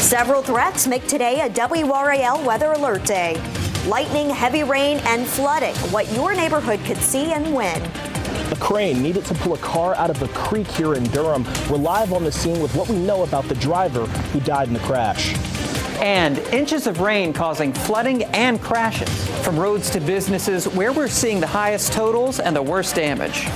Several threats make today a WRAL weather alert day. Lightning, heavy rain, and flooding. What your neighborhood could see and when. A crane needed to pull a car out of a creek here in Durham. We're live on the scene with what we know about the driver who died in the crash. And inches of rain causing flooding and crashes. From roads to businesses, where we're seeing the highest totals and the worst damage.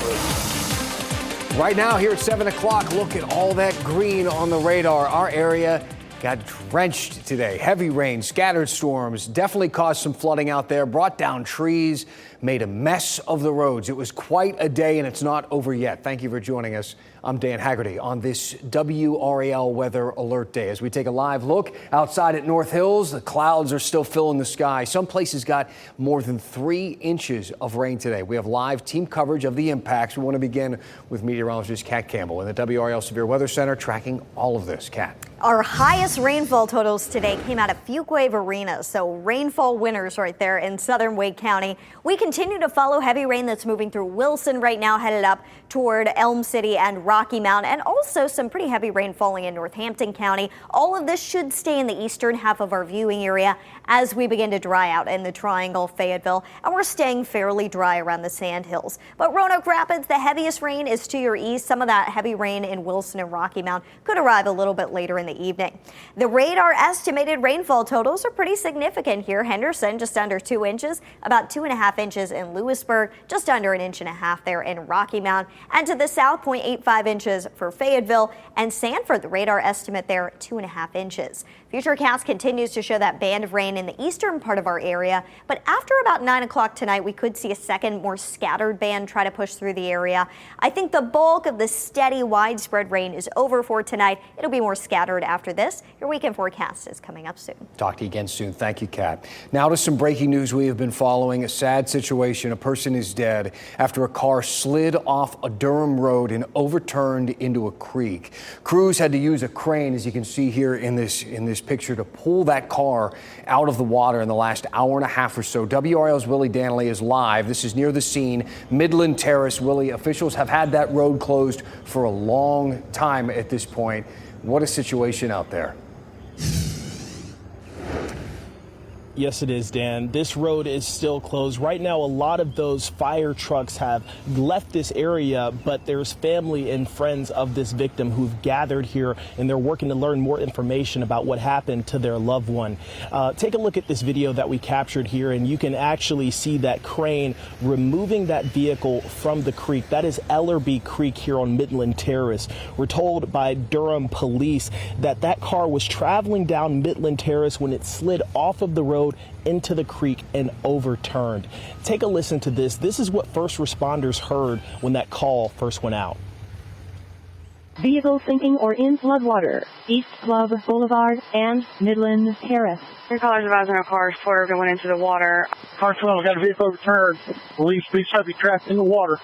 Right now here at 7 o'clock, look at all that green on the radar. Our area got drenched today. Heavy rain, scattered storms, definitely caused some flooding out there, brought down trees, made a mess of the roads. It was quite a day, and it's not over yet. Thank you for joining us. I'm Dan Haggerty on this WRAL Weather Alert Day. As we take a live look outside at North Hills, the clouds are still filling the sky. Some places got more than 3 inches of rain today. We have live team coverage of the impacts. We want to begin with meteorologist Kat Campbell in the WRAL Severe Weather Center tracking all of this. Kat. Our highest rainfall totals today came out of Fuquay Arena, so rainfall winners right there in southern Wake County. We continue to follow heavy rain that's moving through Wilson right now, headed up toward Elm City and Rocky Mount, and also some pretty heavy rain falling in Northampton County. All of this should stay in the eastern half of our viewing area as we begin to dry out in the Triangle, Fayetteville, and we're staying fairly dry around the Sand Hills. But Roanoke Rapids, the heaviest rain is to your east. Some of that heavy rain in Wilson and Rocky Mount could arrive a little bit later in the evening. The radar estimated rainfall totals are pretty significant here. Henderson, just under 2 inches, about 2.5 inches in Lewisburg, just under 1.5 inches there in Rocky Mount, and to the south, 0.85 inches for Fayetteville, and Sanford, the radar estimate there, 2.5 inches. Futurecast continues to show that band of rain in the eastern part of our area, but after about 9 o'clock tonight, we could see a second, more scattered band try to push through the area. I think the bulk of the steady, widespread rain is over for tonight. It'll be more scattered after this. Your weekend forecast is coming up soon. Talk to you again soon. Thank you, Kat. Now to some breaking news we have been following. A sad situation. A person is dead after a car slid off a Durham road and overturned into a creek. Crews had to use a crane, as you can see here in this picture, to pull that car out of the water in the last hour and a half or so. WRAL's Willie Danley is live. This is near the scene, Midland Terrace. Willie, officials have had that road closed for a long time at this point. What a situation out there. Yes, it is, Dan. This road is still closed. Right now, a lot of those fire trucks have left this area, but there's family and friends of this victim who've gathered here, and they're working to learn more information about what happened to their loved one. Take a look at this video that we captured here, and you can actually see that crane removing that vehicle from the creek. That is Ellerby Creek here on Midland Terrace. We're told by Durham police that that car was traveling down Midland Terrace when it slid off of the road into the creek and overturned. Take a listen to this. This is what first responders heard when that call first went out. Vehicle sinking or in floodwater, East Club Boulevard and Midland Terrace. Your caller's advising our car swerved and went into the water. Car 12 got a vehicle overturned. Police heavy trapped in the water.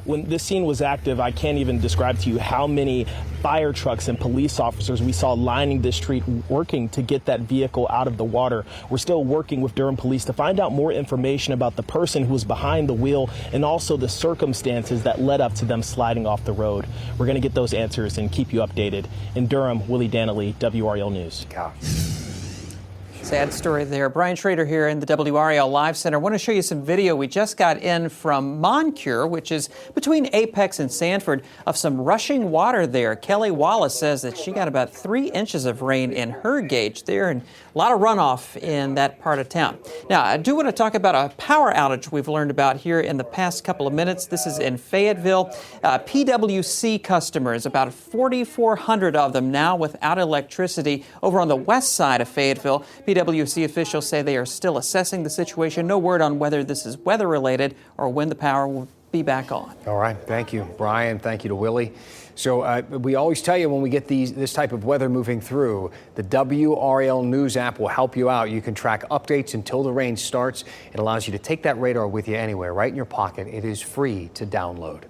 When this scene was active, I can't even describe to you how many fire trucks and police officers we saw lining this street working to get that vehicle out of the water. We're still working with Durham police to find out more information about the person who was behind the wheel and also the circumstances that led up to them sliding off the road. We're going to get those answers and keep you updated. In Durham, Willie Danley, WRAL News. Sad story there. Brian Schrader here in the WRAL Live Center. I want to show you some video we just got in from Moncure, which is between Apex and Sanford, of some rushing water there. Kelly Wallace says that she got about 3 inches of rain in her gauge there, and a lot of runoff in that part of town. Now, I do want to talk about a power outage we've learned about here in the past couple of minutes. This is in Fayetteville. PWC customers, about 4,400 of them now without electricity over on the west side of Fayetteville. PWC officials say they are still assessing the situation. No word on whether this is weather-related or when the power will be back on. All right. Thank you, Brian. Thank you to Willie. So we always tell you when we get this type of weather moving through, the WRAL News app will help you out. You can track updates until the rain starts. It allows you to take that radar with you anywhere, right in your pocket. It is free to download.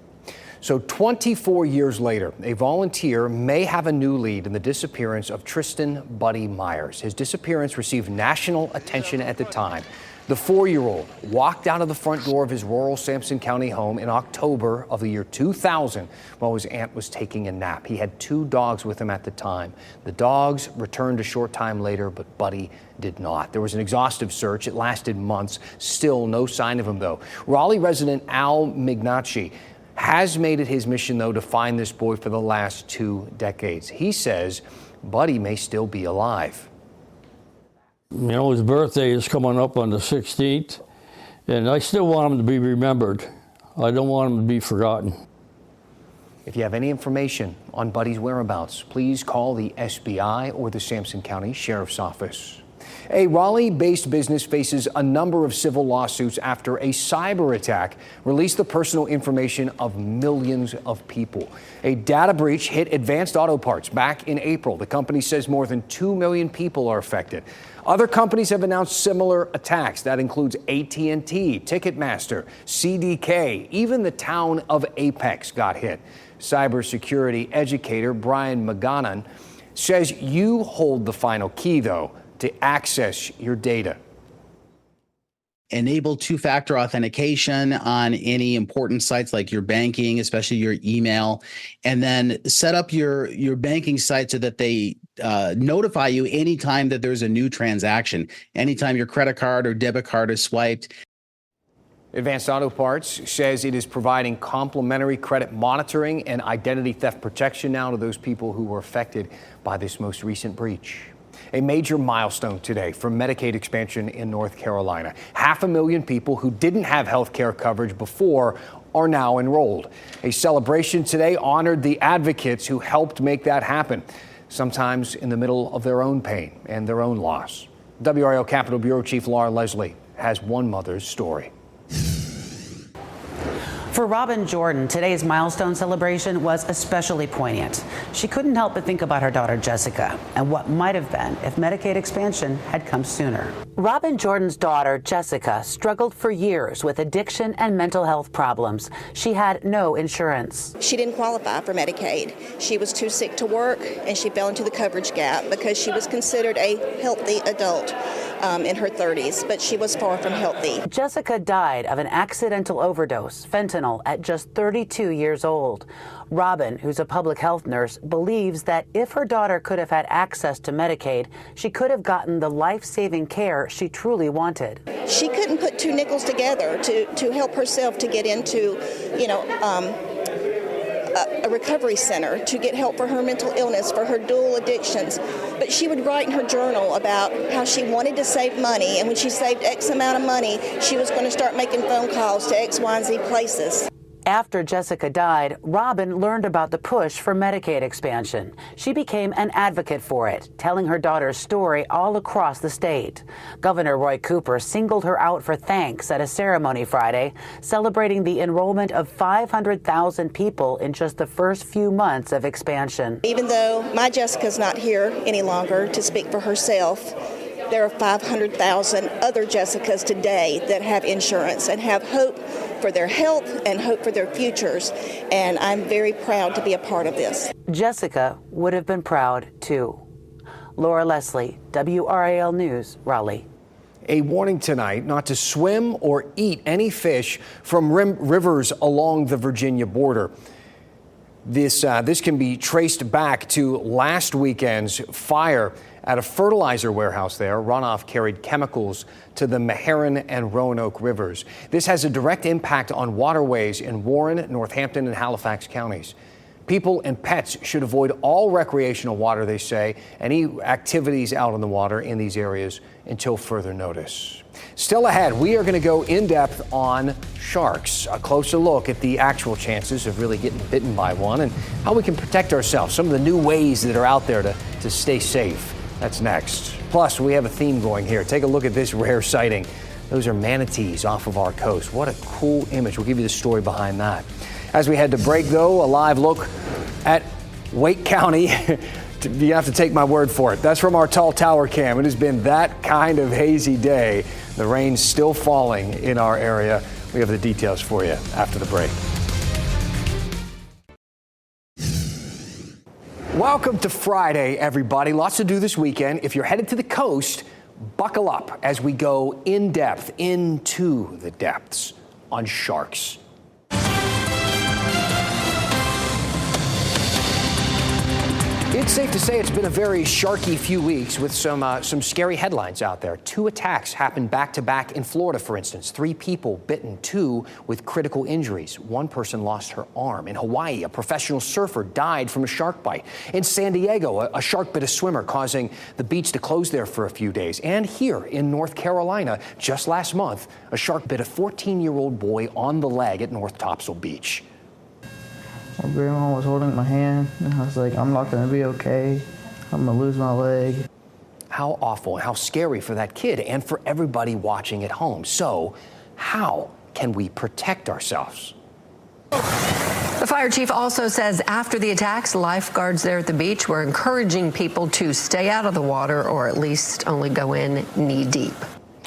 So 24 years later, a volunteer may have a new lead in the disappearance of Tristan Buddy Myers. His disappearance received national attention at the time. The 4-year-old walked out of the front door of his rural Sampson County home in October of the year 2000 while his aunt was taking a nap. He had 2 dogs with him at the time. The dogs returned a short time later, but Buddy did not. There was an exhaustive search. It lasted months. Still no sign of him, though. Raleigh resident Al Mignacci has made it his mission, though, to find this boy for the last 2 decades. He says Buddy may still be alive. You know, his birthday is coming up on the 16th, and I still want him to be remembered. I don't want him to be forgotten. If you have any information on Buddy's whereabouts, please call the SBI or the Sampson County Sheriff's Office. A Raleigh-based business faces a number of civil lawsuits after a cyber attack released the personal information of millions of people. A data breach hit Advanced Auto Parts back in April. The company says more than 2 million people are affected. Other companies have announced similar attacks. That includes AT&T, Ticketmaster, CDK, even the town of Apex got hit. Cybersecurity educator Brian McGonan says you hold the final key, though, to access your data. Enable 2-factor authentication on any important sites like your banking, especially your email, and then set up your banking site so that they notify you anytime that there's a new transaction, anytime your credit card or debit card is swiped. Advanced Auto Parts says it is providing complimentary credit monitoring and identity theft protection now to those people who were affected by this most recent breach. A major milestone today for Medicaid expansion in North Carolina. 500,000 people who didn't have health care coverage before are now enrolled. A celebration today honored the advocates who helped make that happen, sometimes in the middle of their own pain and their own loss. WRAL Capitol Bureau Chief Laura Leslie has one mother's story. For Robin Jordan, today's milestone celebration was especially poignant. She couldn't help but think about her daughter Jessica and what might have been if Medicaid expansion had come sooner. Robin Jordan's daughter Jessica struggled for years with addiction and mental health problems. She had no insurance. She didn't qualify for Medicaid. She was too sick to work, and she fell into the coverage gap because she was considered a healthy adult in her 30s, but she was far from healthy. Jessica died of an accidental overdose, fentanyl, at just 32 years old. Robin, who's a public health nurse, believes that if her daughter could have had access to Medicaid, she could have gotten the life-saving care she truly wanted. She couldn't put 2 nickels together to help herself to get into, a recovery center to get help for her mental illness, for her dual addictions. But she would write in her journal about how she wanted to save money, and when she saved X amount of money, she was going to start making phone calls to X, Y, and Z places. After Jessica died, Robin learned about the push for Medicaid expansion. She became an advocate for it, telling her daughter's story all across the state. Governor Roy Cooper singled her out for thanks at a ceremony Friday, celebrating the enrollment of 500,000 people in just the first few months of expansion. Even though my Jessica's not here any longer to speak for herself, there are 500,000 other Jessicas today that have insurance and have hope for their health and hope for their futures, and I'm very proud to be a part of this. Jessica would have been proud, too. Laura Leslie, WRAL News, Raleigh. A warning tonight not to swim or eat any fish from rivers along the Virginia border. This can be traced back to last weekend's fire at a fertilizer warehouse there. Runoff carried chemicals to the Meherrin and Roanoke rivers. This has a direct impact on waterways in Warren, Northampton, and Halifax counties. People and pets should avoid all recreational water, they say, any activities out on the water in these areas until further notice. Still ahead, we are going to go in depth on sharks, a closer look at the actual chances of really getting bitten by one and how we can protect ourselves, some of the new ways that are out there to stay safe. That's next. Plus, we have a theme going here. Take a look at this rare sighting. Those are manatees off of our coast. What a cool image. We'll give you the story behind that. As we head to break, though, a live look at Wake County. You have to take my word for it. That's from our tall tower cam. It has been that kind of hazy day. The rain's still falling in our area. We have the details for you after the break. Welcome to Friday, everybody. Lots to do this weekend. If you're headed to the coast, Buckle up as we go in depth into the depths on sharks. It's safe to say it's been a very sharky few weeks with some scary headlines out there. 2 attacks happened back-to-back in Florida, for instance. 3 people bitten, 2 with critical injuries. 1 person lost her arm. In Hawaii, a professional surfer died from a shark bite. In San Diego, a shark bit a swimmer, causing the beach to close there for a few days. And here in North Carolina, just last month, a shark bit a 14-year-old boy on the leg at North Topsail Beach. My grandma was holding my hand, and I was like, I'm not going to be okay. I'm going to lose my leg. How awful and how scary for that kid and for everybody watching at home. So, how can we protect ourselves? The fire chief also says after the attacks, lifeguards there at the beach were encouraging people to stay out of the water or at least only go in knee deep.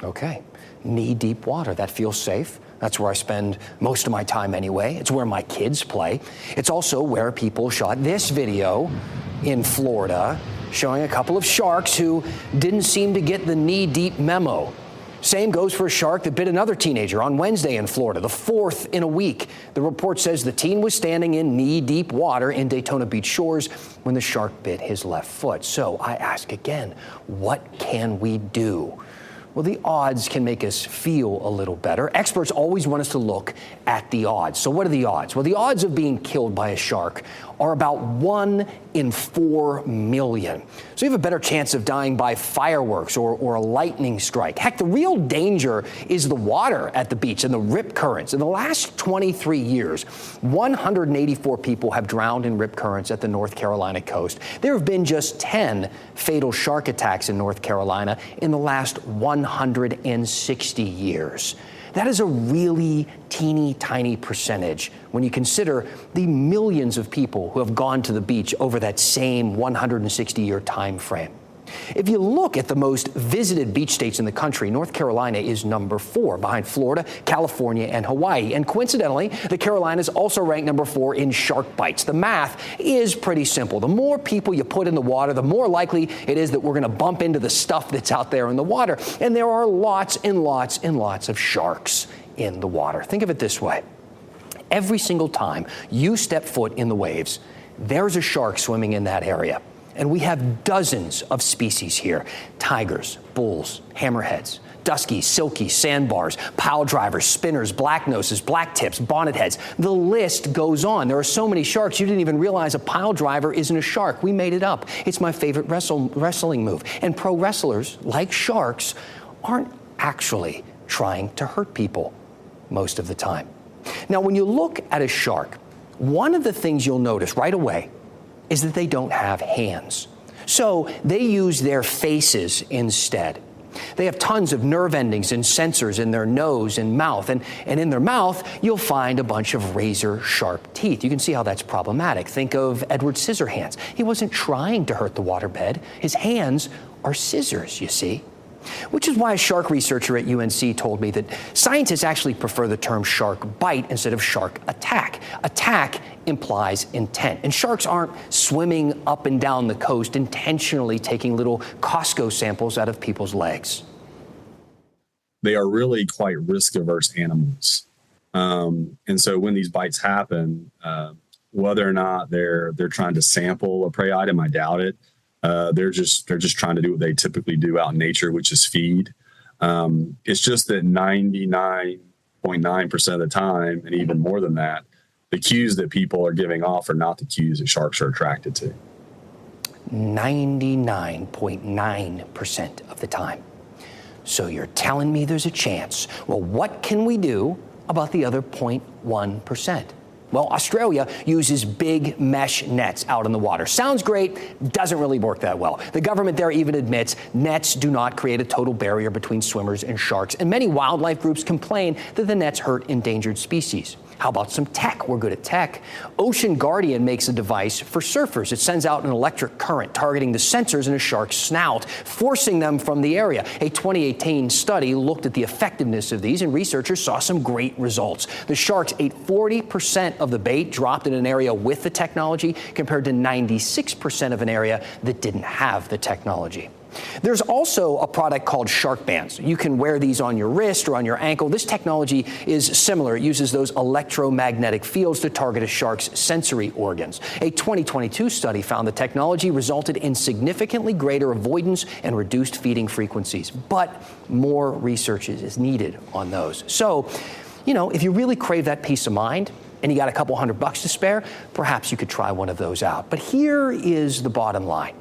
Okay, knee deep water. That feels safe. That's where I spend most of my time anyway. It's where my kids play. It's also where people shot this video in Florida showing a couple of sharks who didn't seem to get the knee-deep memo. Same goes for a shark that bit another teenager on Wednesday in Florida, the 4th in a week. The report says the teen was standing in knee-deep water in Daytona Beach shores when the shark bit his left foot. So I ask again, what can we do? Well, the odds can make us feel a little better. Experts always want us to look at the odds. So what are the odds? Well, the odds of being killed by a shark are about 1 in 4 million. So you have a better chance of dying by fireworks or a lightning strike. Heck, the real danger is the water at the beach and the rip currents. In the last 23 years, 184 people have drowned in rip currents at the North Carolina coast. There have been just 10 fatal shark attacks in North Carolina in the last 160 years. That is a really teeny tiny percentage when you consider the millions of people who have gone to the beach over that same 160-year time frame. If you look at the most visited beach states in the country, North Carolina is number 4, behind Florida, California, and Hawaii. And coincidentally, the Carolinas also rank number 4 in shark bites. The math is pretty simple. The more people you put in the water, the more likely it is that we're going to bump into the stuff that's out there in the water. And there are lots and lots and lots of sharks in the water. Think of it this way. Every single time you step foot in the waves, there's a shark swimming in that area. And we have dozens of species here: tigers, bulls, hammerheads, duskies, silkies, sandbars, pile drivers, spinners, black noses, black tips, bonnet heads. The list goes on. There are so many sharks you didn't even realize a pile driver isn't a shark. We made it up. It's my favorite wrestling move. And pro wrestlers, like sharks, aren't actually trying to hurt people most of the time. Now, when you look at a shark, one of the things you'll notice right away is that they don't have hands. So they use their faces instead. They have tons of nerve endings and sensors in their nose and mouth. And in their mouth, you'll find a bunch of razor-sharp teeth. You can see how that's problematic. Think of Edward Scissorhands. He wasn't trying to hurt the waterbed. His hands are scissors, you see. Which is why a shark researcher at UNC told me that scientists actually prefer the term shark bite instead of shark attack. Attack implies intent, and sharks aren't swimming up and down the coast intentionally taking little Costco samples out of people's legs. They are really quite risk-averse animals. And so when these bites happen, whether or not they're trying to sample a prey item, I doubt it. They're just trying to do what they typically do out in nature, which is feed. It's just that 99.9% of the time, and even more than that, the cues that people are giving off are not the cues that sharks are attracted to. 99.9% of the time. So you're telling me there's a chance. Well, what can we do about the other 0.1%? Well, Australia uses big mesh nets out in the water. Sounds great, doesn't really work that well. The government there even admits nets do not create a total barrier between swimmers and sharks, and many wildlife groups complain that the nets hurt endangered species. How about some tech? We're good at tech. Ocean Guardian makes a device for surfers. It sends out an electric current targeting the sensors in a shark's snout, forcing them from the area. A 2018 study looked at the effectiveness of these, and researchers saw some great results. The sharks ate 40% of the bait dropped in an area with the technology compared to 96% of an area that didn't have the technology. There's also a product called shark bands. You can wear these on your wrist or on your ankle. This technology is similar. It uses those electromagnetic fields to target a shark's sensory organs. A 2022 study found the technology resulted in significantly greater avoidance and reduced feeding frequencies. But more research is needed on those. So, if you really crave that peace of mind and you got a couple $100 to spare, perhaps you could try one of those out. But here is the bottom line.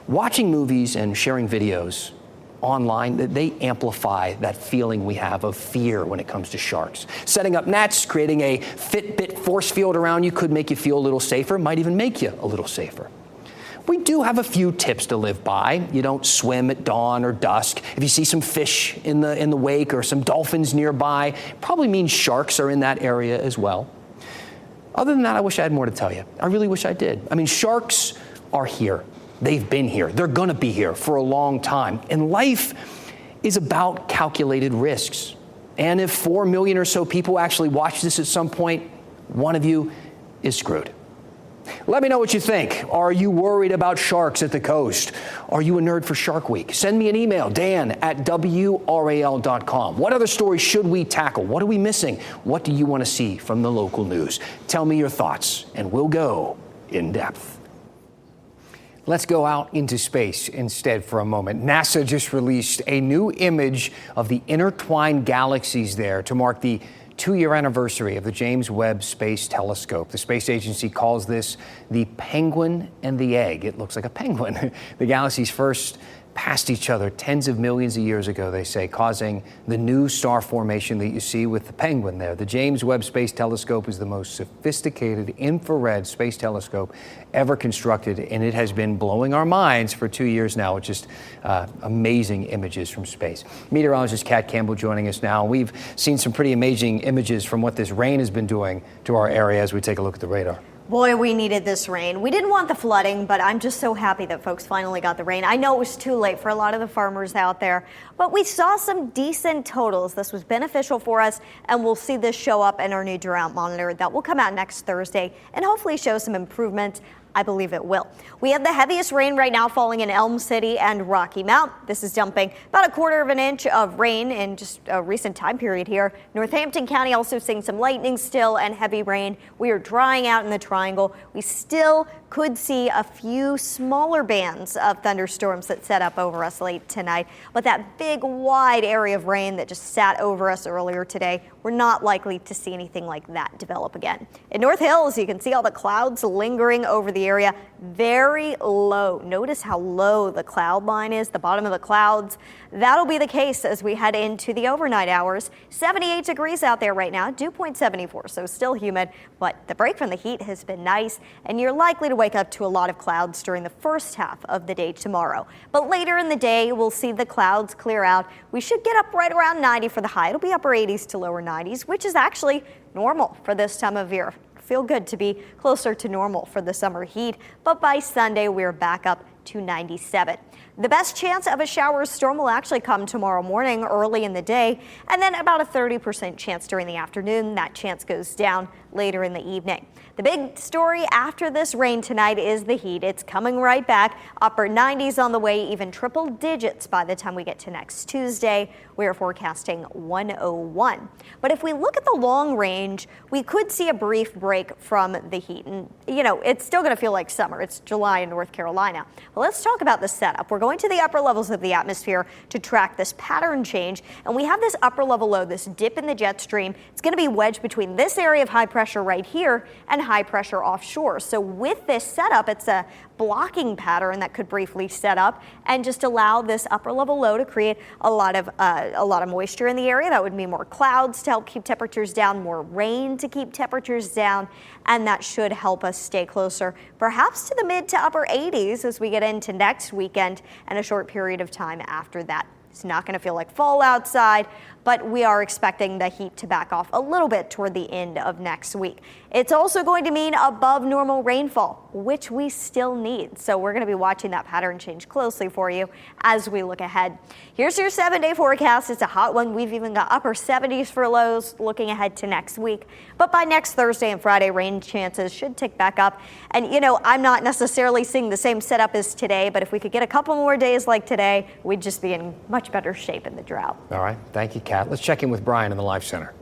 Watching movies and sharing videos online, they amplify that feeling we have of fear when it comes to sharks. Setting up nets, creating a Fitbit force field around you could make you feel a little safer, might even make you a little safer. We do have a few tips to live by. You don't swim at dawn or dusk. If you see some fish in the wake or some dolphins nearby, probably means sharks are in that area as well. Other than that, I wish I had more to tell you. I really wish I did. I mean, sharks are here. They've been here. They're going to be here for a long time. And life is about calculated risks. And if 4 million or so people actually watch this at some point, one of you is screwed. Let me know what you think. Are you worried about sharks at the coast? Are you a nerd for Shark Week? Send me an email, dan@WRAL.com. What other stories should we tackle? What are we missing? What do you want to see from the local news? Tell me your thoughts, and we'll go in depth. Let's go out into space instead for a moment. NASA just released a new image of the intertwined galaxies there to mark the 2-year anniversary of the James Webb Space Telescope. The space agency calls this the penguin and the egg. It looks like a penguin. The galaxies first passed each other tens of millions of years ago, they say, causing the new star formation that you see with the penguin there. The James Webb Space Telescope is the most sophisticated infrared space telescope ever constructed, and it has been blowing our minds for 2 years now with just amazing images from space. Meteorologist Kat Campbell joining us now. We've seen some pretty amazing images from what this rain has been doing to our area as we take a look at the radar. Boy, we needed this rain. We didn't want the flooding, but I'm just so happy that folks finally got the rain. I know it was too late for a lot of the farmers out there, but we saw some decent totals. This was beneficial for us, and we'll see this show up in our new drought monitor that will come out next Thursday and hopefully show some improvement. I believe it will. We have the heaviest rain right now falling in Elm City and Rocky Mount. This is dumping about 1/4 of an inch of rain in just a recent time period here. Northampton County also seeing some lightning still and heavy rain. We are drying out in the Triangle. We still could see a few smaller bands of thunderstorms that set up over us late tonight. But that big wide area of rain that just sat over us earlier today, we're not likely to see anything like that develop again. In North Hills, you can see all the clouds lingering over the area. Very low. Notice how low the cloud line is, the bottom of the clouds. That'll be the case as we head into the overnight hours. 78 degrees out there right now, dew point 74, so still humid, but the break from the heat has been nice, and you're likely to wake up to a lot of clouds during the first half of the day tomorrow. But later in the day, we'll see the clouds clear out. We should get up right around 90 for the high. It'll be upper 80s to lower 90s, which is actually normal for this time of year. Feel good to be closer to normal for the summer heat, but by Sunday, we're back up to 97. The best chance of a shower or storm will actually come tomorrow morning early in the day, and then about a 30% chance during the afternoon. That chance goes down later in the evening. The big story after this rain tonight is the heat. It's coming right back. Upper 90s on the way, even triple digits by the time we get to next Tuesday. We are forecasting 101. But if we look at the long range, we could see a brief break from the heat. And, it's still going to feel like summer. It's July in North Carolina. Well, let's talk about the setup. We're going to the upper levels of the atmosphere to track this pattern change. And we have this upper level low, this dip in the jet stream. It's going to be wedged between this area of high pressure right here and high pressure offshore. So with this setup, it's a blocking pattern that could briefly set up and just allow this upper level low to create a lot of moisture in the area. That would mean more clouds to help keep temperatures down, more rain to keep temperatures down, and that should help us stay closer, perhaps to the mid to upper 80s as we get into next weekend and a short period of time after that. It's not going to feel like fall outside, but we are expecting the heat to back off a little bit toward the end of next week. It's also going to mean above normal rainfall, which we still need. So we're going to be watching that pattern change closely for you as we look ahead. Here's your 7-day forecast. It's a hot one. We've even got upper 70s for lows looking ahead to next week. But by next Thursday and Friday, rain chances should tick back up. And, you know, I'm not necessarily seeing the same setup as today, but if we could get a couple more days like today, we'd just be in much better shape in the drought. All right. Thank you, Kat. Let's check in with Brian in the Life Center.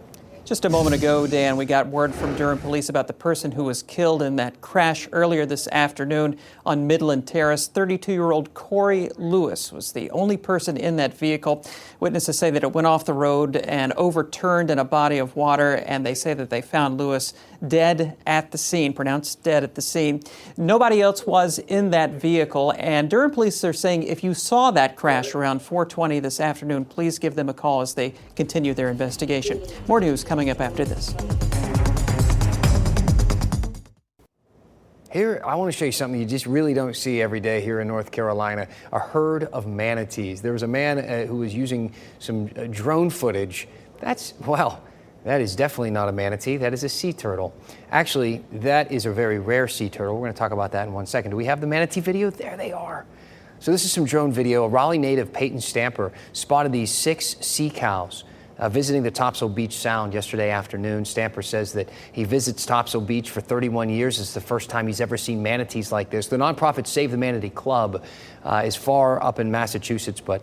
Just a moment ago, Dan, we got word from Durham police about the person who was killed in that crash earlier this afternoon on Midland Terrace. 32-year-old Corey Lewis was the only person in that vehicle. Witnesses say that it went off the road and overturned in a body of water, and they say that they found Lewis dead at the scene, pronounced dead at the scene. Nobody else was in that vehicle, and Durham police are saying if you saw that crash around 4:20 this afternoon, please give them a call as they continue their investigation. More news coming up after this. Here, I want to show you something you just really don't see every day here in North Carolina, a herd of manatees. There was a man who was using some drone footage. That is definitely not a manatee. That is a sea turtle. Actually, that is a very rare sea turtle. We're going to talk about that in 1 second. Do we have the manatee video? There they are. So this is some drone video. A Raleigh native, Peyton Stamper, spotted these 6 sea cows visiting the Topsail Beach Sound yesterday afternoon. Stamper says that he visits Topsail Beach for 31 years. It's the first time he's ever seen manatees like this. The nonprofit Save the Manatee Club is far up in Massachusetts, but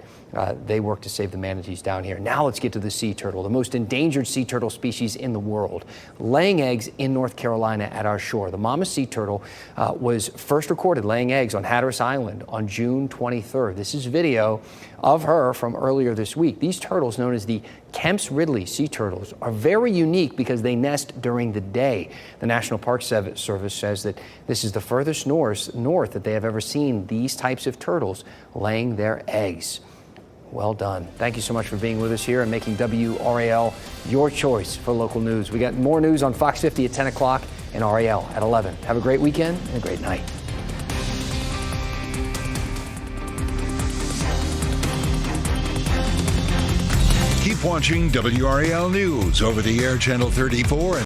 they work to save the manatees down here. Now let's get to the sea turtle, the most endangered sea turtle species in the world, laying eggs in North Carolina at our shore. The mama sea turtle was first recorded laying eggs on Hatteras Island on June 23rd. This is video of her from earlier this week. These turtles, known as the Kemp's Ridley sea turtles, are very unique because they nest during the day. The National Park Service says that this is the furthest north that they have ever seen these types of turtles laying their eggs. Well done. Thank you so much for being with us here and making WRAL your choice for local news. We got more news on Fox 50 at 10 o'clock and RAL at 11. Have a great weekend and a great night. Keep watching WRAL News over the air channel 34.